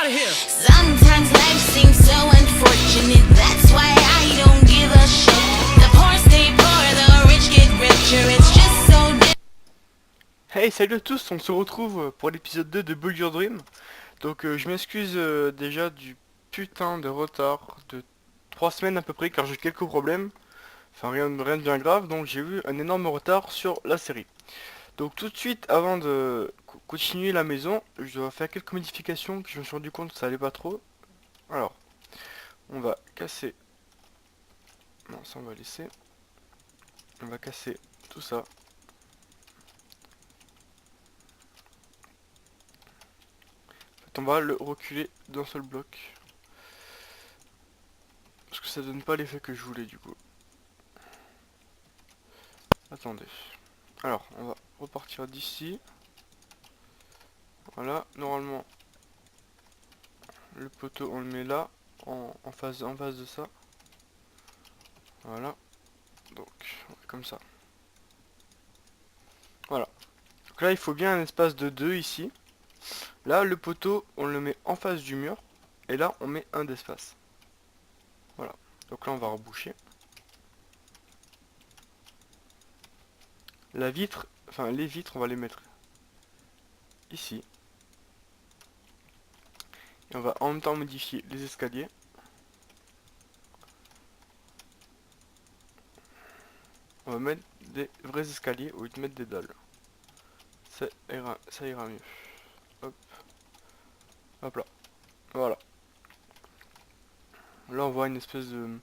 out of here. Sometimes life seems so unfortunate. That's why I don't give a shit. The poor stay poor, the rich get richer. It's just so Hey, salut à tous, on se retrouve pour l'épisode 2 de Build Your Dream. Donc je m'excuse déjà du putain de retard de 3 semaines à peu près car j'ai eu quelques problèmes. Enfin rien de bien grave, donc j'ai eu un énorme retard sur la série. Donc tout de suite, avant de continuer la maison, je dois faire quelques modifications que je me suis rendu compte que ça allait pas trop. Alors, on va casser... Non, ça on va laisser. On va casser tout ça. On va le reculer d'un seul bloc. Parce que ça donne pas l'effet que je voulais du coup. Attendez. Alors, on va repartir d'ici. Voilà, normalement, le poteau on le met là, en face de ça. Voilà. Donc, comme ça. Voilà. Donc là, il faut bien un espace de 2 ici. Là, le poteau, on le met en face du mur. Et là, on met un d'espace. Voilà. Donc là, on va reboucher. La vitre, enfin les vitres, on va les mettre ici. Et on va en même temps modifier les escaliers. On va mettre des vrais escaliers au lieu de mettre des dalles. Ça ira mieux. Hop. Hop là. Voilà. Là on voit une espèce de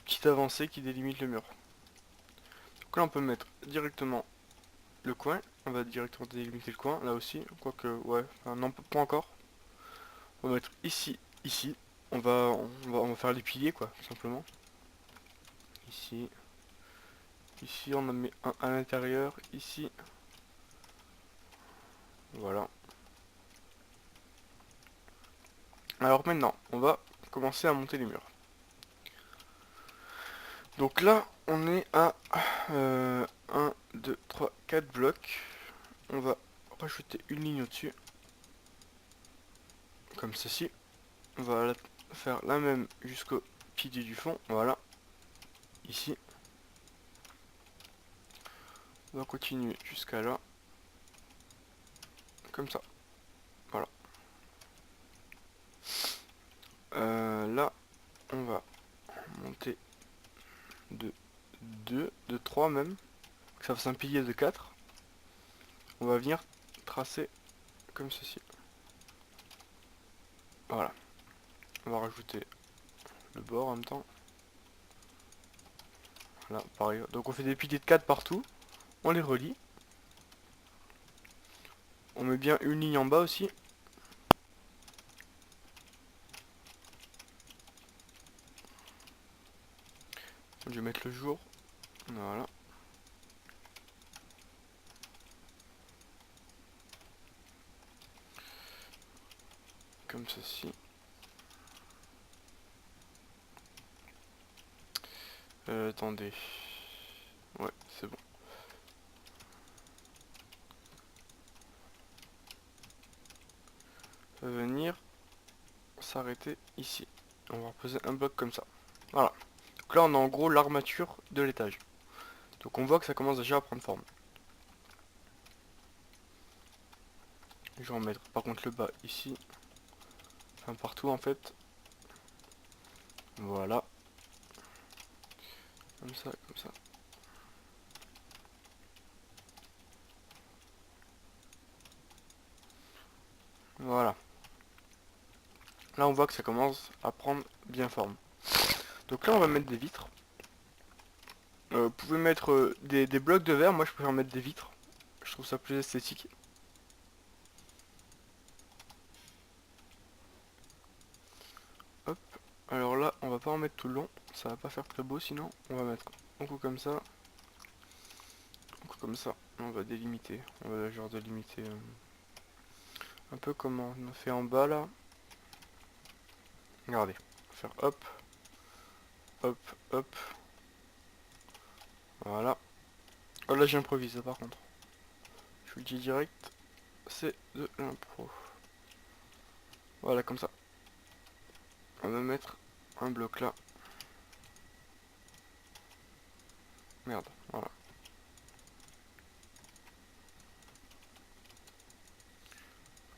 petite avancée qui délimite le mur. Donc là on peut mettre directement le coin. On va directement délimiter le coin. Là aussi. Quoique, ouais. Enfin, non, pas encore. On va mettre ici, ici. On va faire les piliers quoi, tout simplement. Ici. Ici on en met un à l'intérieur. Ici. Voilà. Alors maintenant, on va commencer à monter les murs. Donc là, on est à 1, 2, 3, 4 blocs. On va rajouter une ligne au-dessus. Comme ceci. On va faire la même jusqu'au pilier du fond. Voilà. Ici. On va continuer jusqu'à là. Comme ça. Voilà. Là, on va monter de 2, de 3 même. Que ça fasse un pilier de 4. On va venir tracer comme ceci. Voilà. On va rajouter le bord en même temps. Là, pareil. Donc on fait des piliers de 4 partout. On les relie. On met bien une ligne en bas aussi. Je vais mettre le jour. Voilà. Comme ceci. Attendez. Ouais, c'est bon. On va venir s'arrêter ici. On va reposer un bloc comme ça. Voilà. Donc là, on a en gros l'armature de l'étage. Donc on voit que ça commence déjà à prendre forme. Je vais en mettre par contre le bas ici. Enfin partout en fait. Voilà. Comme ça, comme ça. Voilà. Là on voit que ça commence à prendre bien forme. Donc là on va mettre des vitres. Vous pouvez mettre des blocs de verre, moi je préfère mettre des vitres. Je trouve ça plus esthétique. Hop. Alors là on va pas en mettre tout le long. Ça va pas faire très beau sinon. On va mettre un coup comme ça. Un coup comme ça. On va délimiter. On va genre délimiter un peu comme on a fait en bas là. Regardez. On va faire hop. Hop, hop. Voilà. Oh là j'improvise par contre. Je vous le dis direct. C'est de l'impro. Voilà, comme ça. On va mettre un bloc là. Merde, voilà.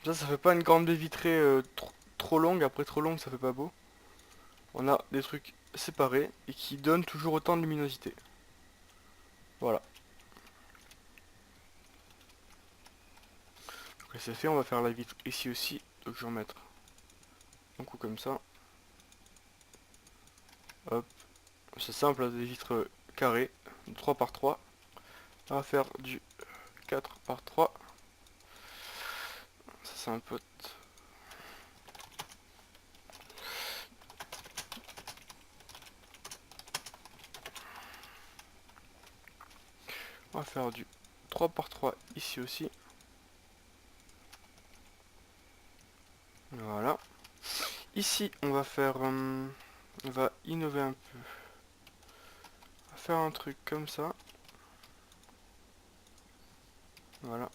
Ça fait pas une grande baie vitrée trop longue. Après, trop longue, ça fait pas beau. On a des trucs séparés et qui donnent toujours autant de luminosité. Voilà. Donc là, c'est fait. On va faire la vitre ici aussi. Donc, je vais en mettre un coup comme ça. Hop. C'est simple, hein, des vitres carrées. 3 par 3. On va faire du 4 par 3. Ça, c'est un peu... On va faire du 3 par 3 ici aussi. Voilà. Ici, on va faire... on va innover un peu. On va faire un truc comme ça. Voilà.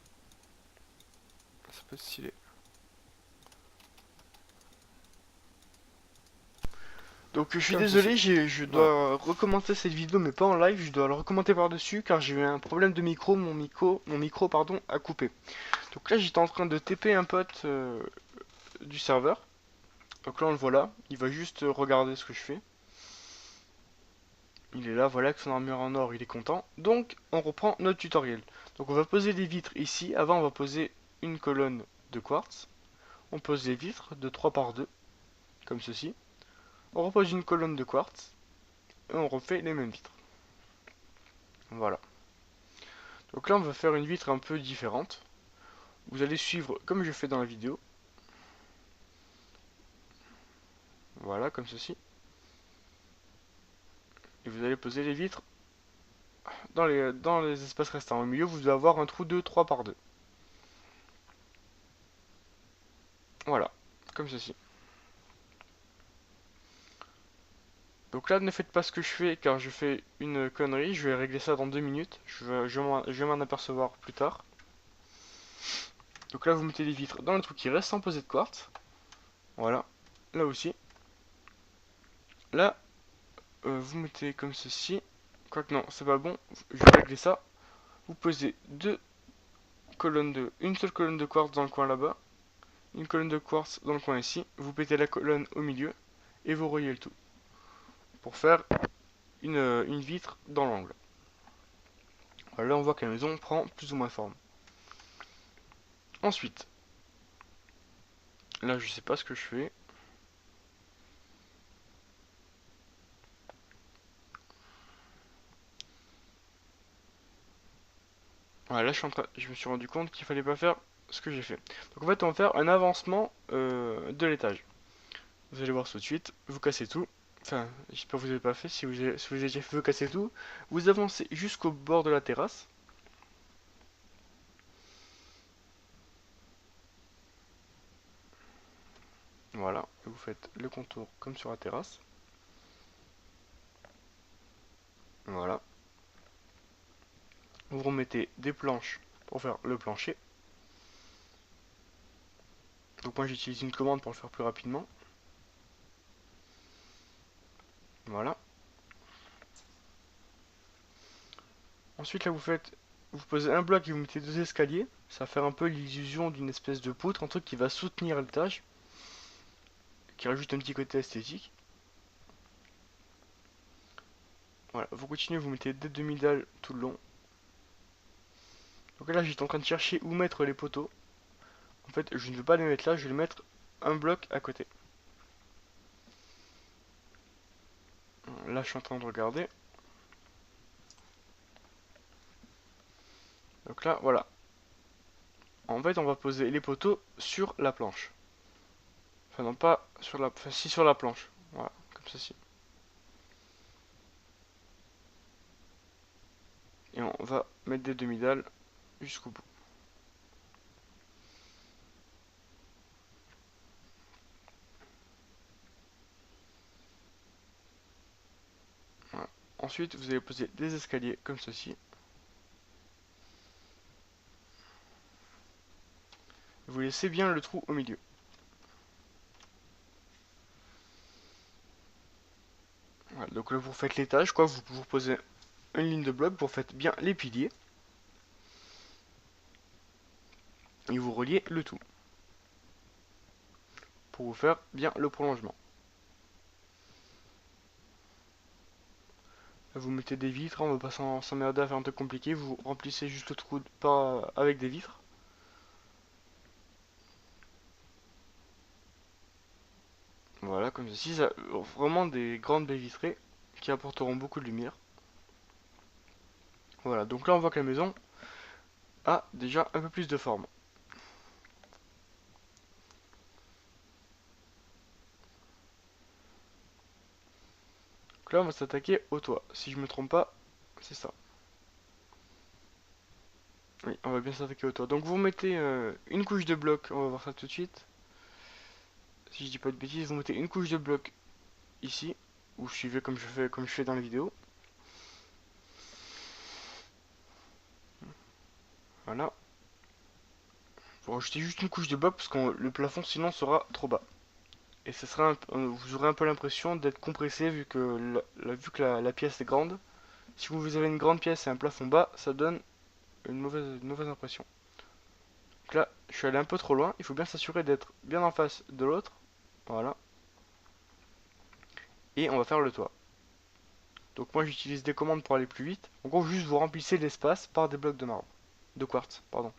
Ça peut être stylé. Donc je suis Comme désolé, ceci. je Voilà. dois recommencer cette vidéo mais pas en live, je dois le recommencer par-dessus car j'ai eu un problème de micro, mon micro pardon, a coupé. Donc là j'étais en train de TP un pote du serveur. Donc là on le voit là, il va juste regarder ce que je fais. Il est là, voilà, avec son armure en or, il est content. Donc on reprend notre tutoriel. Donc on va poser des vitres ici, avant on va poser une colonne de quartz. On pose les vitres de 3 par 2, comme ceci. On repose une colonne de quartz et on refait les mêmes vitres. Voilà. Donc là on va faire une vitre un peu différente. Vous allez suivre comme je fais dans la vidéo. Voilà, comme ceci. Et vous allez poser les vitres dans les espaces restants. Au milieu, vous devez avoir un trou de 3 par 2. Voilà, comme ceci. Donc là, ne faites pas ce que je fais car je fais une connerie. Je vais régler ça dans 2 minutes. Je vais m'en apercevoir plus tard. Donc là, vous mettez les vitres dans le trou qui reste sans poser de quartz. Voilà, là aussi. Là, vous mettez comme ceci. Quoique non, c'est pas bon. Je vais régler ça. Vous posez une seule colonne de quartz dans le coin là-bas. Une colonne de quartz dans le coin ici. Vous pétez la colonne au milieu. Et vous reliez le tout. Pour faire une vitre dans l'angle. Voilà, là on voit que la maison prend plus ou moins forme. Ensuite, là je sais pas ce que je fais. Voilà, là je me suis rendu compte qu'il fallait pas faire ce que j'ai fait. Donc en fait on va faire un avancement de l'étage. Vous allez voir tout de suite, vous cassez tout. Enfin, j'espère que vous n'avez pas fait. Si vous avez déjà fait, vous cassez tout. Vous avancez jusqu'au bord de la terrasse. Voilà, et vous faites le contour comme sur la terrasse. Voilà. Vous remettez des planches pour faire le plancher. Donc moi j'utilise une commande pour le faire plus rapidement. Voilà. Ensuite là vous posez un bloc et vous mettez deux escaliers. Ça va faire un peu l'illusion d'une espèce de poutre, un truc qui va soutenir l'étage, qui rajoute un petit côté esthétique. Voilà, vous continuez, vous mettez des demi-dalles tout le long. Donc là j'étais en train de chercher où mettre les poteaux. En fait je ne veux pas les mettre là, je vais les mettre un bloc à côté. Là je suis en train de regarder. Donc là voilà. En fait on va poser les poteaux sur la planche. Enfin non pas sur la... Enfin si sur la planche. Voilà, comme ceci. Et on va mettre des demi-dalles jusqu'au bout. Voilà. Ensuite vous allez poser des escaliers comme ceci. Vous laissez bien le trou au milieu. Donc là vous faites l'étage, quoi, vous posez une ligne de bloc, vous faites bien les piliers. Et vous reliez le tout. Pour vous faire bien le prolongement. Là, vous mettez des vitres, on va pas s'emmerder à faire un truc compliqué, vous remplissez juste le trou pas avec des vitres. Voilà, comme ceci, ça, vraiment des grandes baies vitrées qui apporteront beaucoup de lumière. Voilà, donc là on voit que la maison a déjà un peu plus de forme. Donc là on va s'attaquer au toit, si je me trompe pas, c'est ça. Oui, on va bien s'attaquer au toit. Donc vous mettez une couche de bloc, on va voir ça tout de suite. Si je dis pas de bêtises, vous mettez une couche de bloc ici, ou suivez comme je fais dans la vidéo. Voilà. Vous rajoutez juste une couche de bloc parce que le plafond sinon sera trop bas. Et ce sera vous aurez un peu l'impression d'être compressé vu que la pièce est grande. Si vous avez une grande pièce et un plafond bas, ça donne une mauvaise impression. Donc là, je suis allé un peu trop loin. Il faut bien s'assurer d'être bien en face de l'autre. Voilà. Et on va faire le toit. Donc moi j'utilise des commandes pour aller plus vite. En gros, juste vous remplissez l'espace par des blocs de marbre. De quartz, pardon.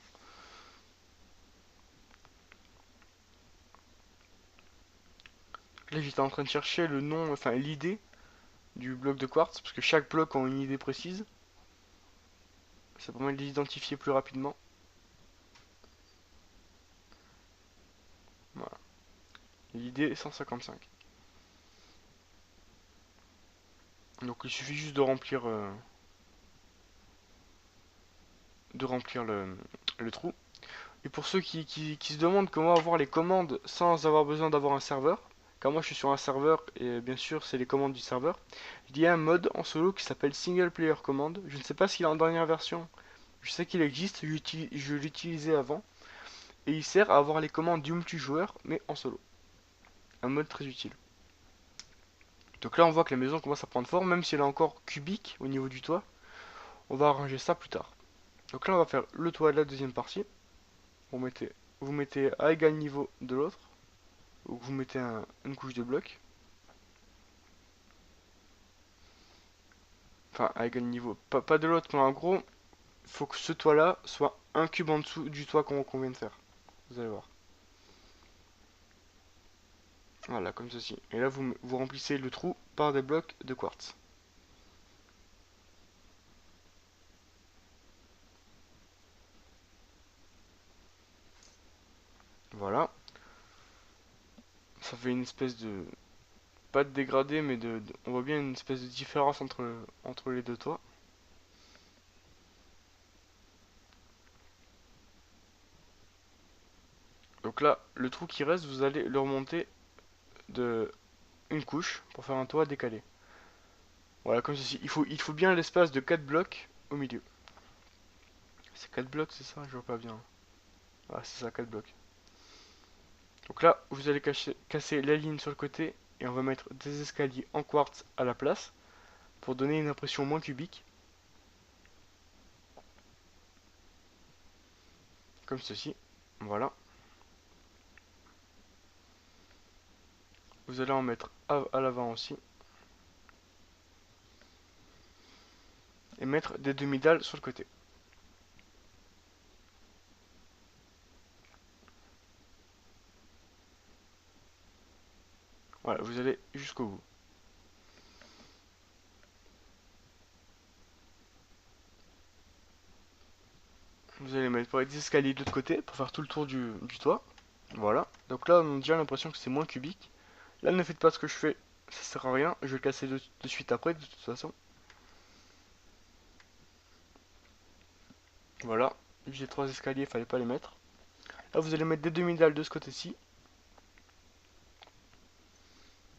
Là j'étais en train de chercher le nom, enfin l'idée du bloc de quartz, parce que chaque bloc a une idée précise. Ça permet de l'identifier plus rapidement. Voilà. L'idée est 155. Donc il suffit juste de remplir le trou. Et pour ceux qui se demandent comment avoir les commandes sans avoir besoin d'avoir un serveur, car moi je suis sur un serveur et bien sûr c'est les commandes du serveur, il y a un mode en solo qui s'appelle Single Player Command. Je ne sais pas s'il est en dernière version, je sais qu'il existe, je l'utilisais avant, et il sert à avoir les commandes du multijoueur mais en solo. Un mode très utile. Donc là on voit que la maison commence à prendre forme, même si elle est encore cubique au niveau du toit. On va arranger ça plus tard. Donc là on va faire le toit de la deuxième partie. Vous mettez à égal niveau de l'autre. Donc vous mettez une couche de bloc. Enfin à égal niveau. Pas de l'autre, mais en gros, il faut que ce toit là soit un cube en dessous du toit qu'on vient de faire. Vous allez voir. Voilà, comme ceci. Et là vous remplissez le trou par des blocs de quartz. Voilà. Ça fait une espèce de... Pas de dégradé, mais on voit bien une espèce de différence entre les deux toits. Donc là, le trou qui reste, vous allez le remonter de une couche pour faire un toit décalé. Voilà, comme ceci. Il faut bien l'espace de 4 blocs au milieu. C'est 4 blocs, c'est ça? Je vois pas bien. Ah, c'est ça, 4 blocs. Donc là, vous allez casser la ligne sur le côté et on va mettre des escaliers en quartz à la place pour donner une impression moins cubique. Comme ceci. Voilà. Vous allez en mettre à l'avant aussi. Et mettre des demi-dalles sur le côté. Voilà, vous allez jusqu'au bout. Vous allez mettre des escaliers de l'autre côté pour faire tout le tour du toit. Voilà. Donc là, on a déjà l'impression que c'est moins cubique. Là, ne faites pas ce que je fais, ça sert à rien. Je vais le casser de suite après, de toute façon. Voilà. J'ai 3 escaliers, fallait pas les mettre. Là, vous allez mettre des demi-dalles de ce côté-ci.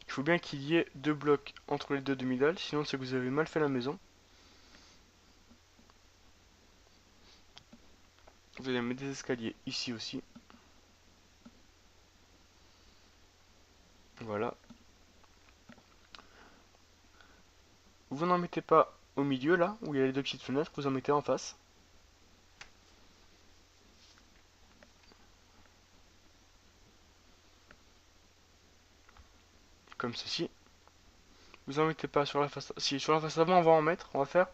Il faut bien qu'il y ait 2 blocs entre les deux demi-dalles, sinon c'est que vous avez mal fait la maison. Vous allez mettre des escaliers ici aussi. Voilà. Vous n'en mettez pas au milieu là, où il y a les deux petites fenêtres, vous en mettez en face. Comme ceci. Vous en mettez pas sur la face. Si sur la face avant on va en mettre, on va faire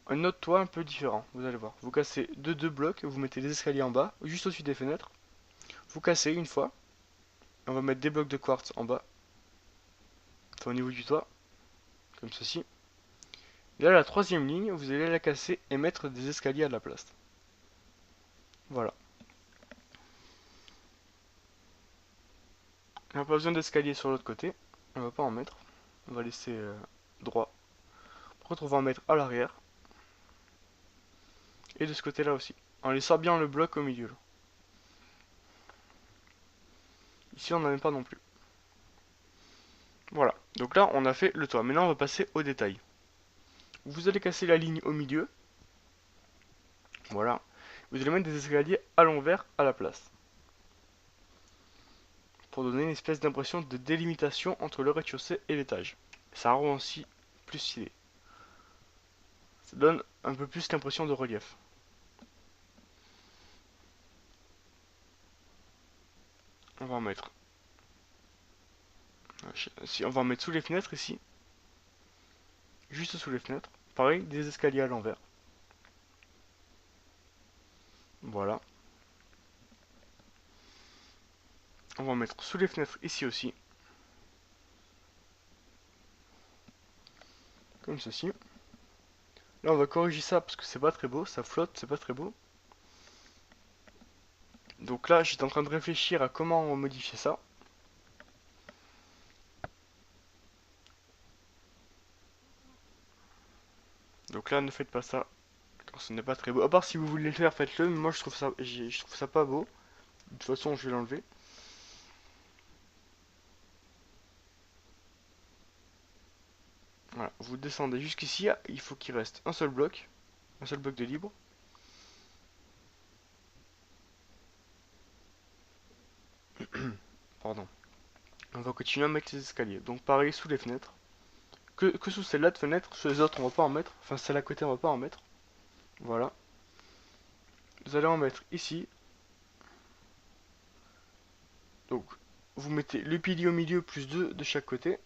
un autre toit un peu différent. Vous allez voir. Vous cassez deux blocs, vous mettez les escaliers en bas, juste au-dessus des fenêtres. Vous cassez une fois. On va mettre des blocs de quartz en bas. Enfin, au niveau du toit. Comme ceci. Et là la troisième ligne, vous allez la casser et mettre des escaliers à la place. Voilà. On n'a pas besoin d'escalier sur l'autre côté. On va pas en mettre. On va laisser droit. Par contre on va en mettre à l'arrière. Et de ce côté là aussi. En laissant bien le bloc au milieu. Là. Ici on n'en a pas non plus. Voilà. Donc là on a fait le toit. Maintenant on va passer au détail. Vous allez casser la ligne au milieu. Voilà. Vous allez mettre des escaliers à l'envers à la place. Pour donner une espèce d'impression de délimitation entre le rez-de-chaussée et l'étage. Ça rend aussi plus stylé. Ça donne un peu plus l'impression de relief. On va en mettre. Si on va en mettre sous les fenêtres ici. Juste sous les fenêtres. Pareil, des escaliers à l'envers. Voilà. On va en mettre sous les fenêtres ici aussi. Comme ceci. Là on va corriger ça parce que c'est pas très beau, ça flotte, c'est pas très beau. Donc là j'étais en train de réfléchir à comment modifier ça. Donc là ne faites pas ça, car ce n'est pas très beau. À part si vous voulez le faire, faites-le, mais moi je trouve ça pas beau. De toute façon je vais l'enlever. Voilà, vous descendez jusqu'ici, il faut qu'il reste un seul bloc de libre. Pardon. On va continuer à mettre les escaliers. Donc pareil sous les fenêtres. Que sous celle-là de fenêtre, sur les autres on va pas en mettre. Enfin celle à côté on va pas en mettre. Voilà. Vous allez en mettre ici. Donc vous mettez le pilier au milieu plus deux de chaque côté.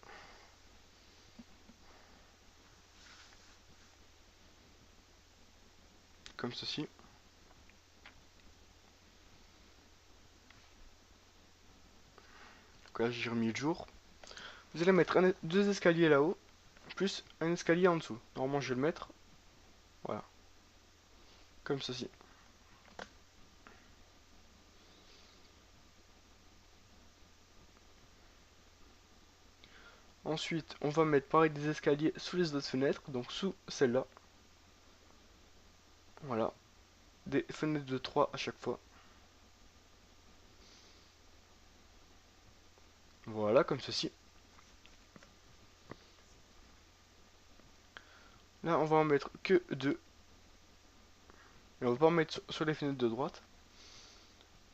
Comme ceci. Donc là j'ai remis le jour. Vous allez mettre deux escaliers là-haut, plus un escalier en dessous. Normalement je vais le mettre. Voilà. Comme ceci. Ensuite, on va mettre pareil des escaliers sous les autres fenêtres, donc sous celle-là. Voilà. Des fenêtres de 3 à chaque fois. Voilà, comme ceci. Là, on va en mettre que 2. Et on va pas en mettre sur les fenêtres de droite.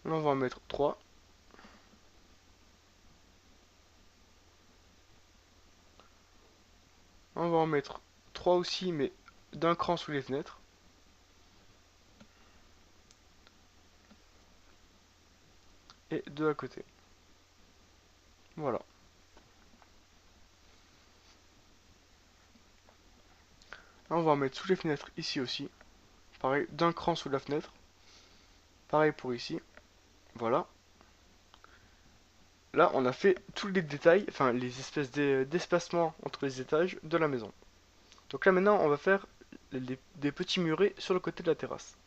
Là, on va en mettre 3. On va en mettre 3 aussi, mais d'un cran sous les fenêtres. Et 2 à côté. Voilà. Là, on va en mettre sous les fenêtres ici aussi. Pareil, d'un cran sous la fenêtre. Pareil pour ici. Voilà. Là, on a fait tous les détails, enfin les espèces d'espacements entre les étages de la maison. Donc là, maintenant, on va faire des petits murets sur le côté de la terrasse.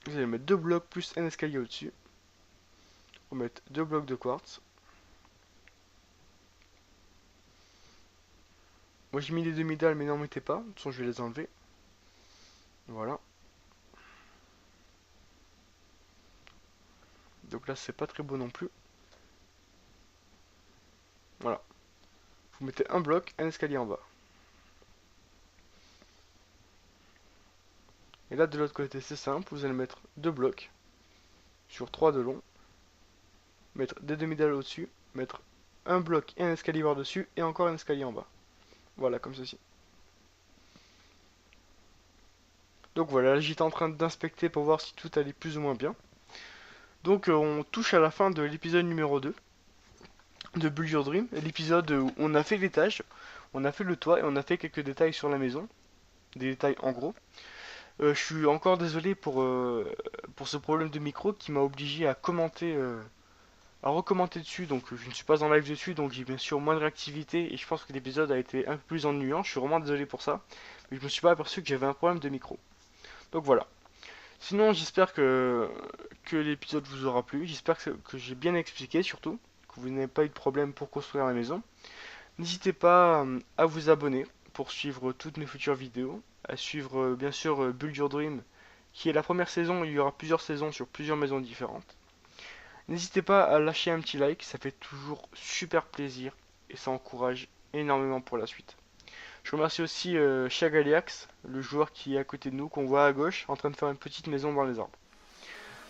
Vous allez mettre deux blocs plus un escalier au-dessus. On va mettre deux blocs de quartz. Moi, j'ai mis les demi-dalles, mais n'en mettez pas. De toute façon, je vais les enlever. Voilà. Donc là, c'est pas très beau non plus. Voilà. Vous mettez un bloc, un escalier en bas. Et là, de l'autre côté, c'est simple. Vous allez mettre deux blocs sur 3 de long. Mettre des demi-dalles au-dessus. Mettre un bloc et un escalier par-dessus, et encore un escalier en bas. Voilà, comme ceci. Donc voilà, là j'étais en train d'inspecter pour voir si tout allait plus ou moins bien. Donc on touche à la fin de l'épisode numéro 2 de Build Your Dream, l'épisode où on a fait l'étage, on a fait le toit et on a fait quelques détails sur la maison, des détails en gros. Je suis encore désolé pour ce problème de micro qui m'a obligé à commenter, à recommander dessus, donc je ne suis pas en live dessus, donc j'ai bien sûr moins de réactivité et je pense que l'épisode a été un peu plus ennuyant, je suis vraiment désolé pour ça, mais je me suis pas aperçu que j'avais un problème de micro. Donc voilà. Sinon j'espère que l'épisode vous aura plu, j'espère que j'ai bien expliqué surtout, que vous n'avez pas eu de problème pour construire la maison. N'hésitez pas à vous abonner pour suivre toutes mes futures vidéos, à suivre bien sûr Build Your Dream, qui est la première saison, il y aura plusieurs saisons sur plusieurs maisons différentes. N'hésitez pas à lâcher un petit like, ça fait toujours super plaisir et ça encourage énormément pour la suite. Je remercie aussi Chagaliax, le joueur qui est à côté de nous, qu'on voit à gauche, en train de faire une petite maison dans les arbres.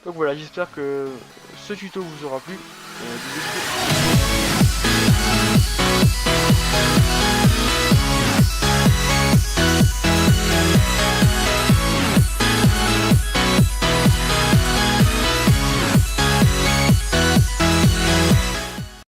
Donc voilà, j'espère que ce tuto vous aura plu. Bisous.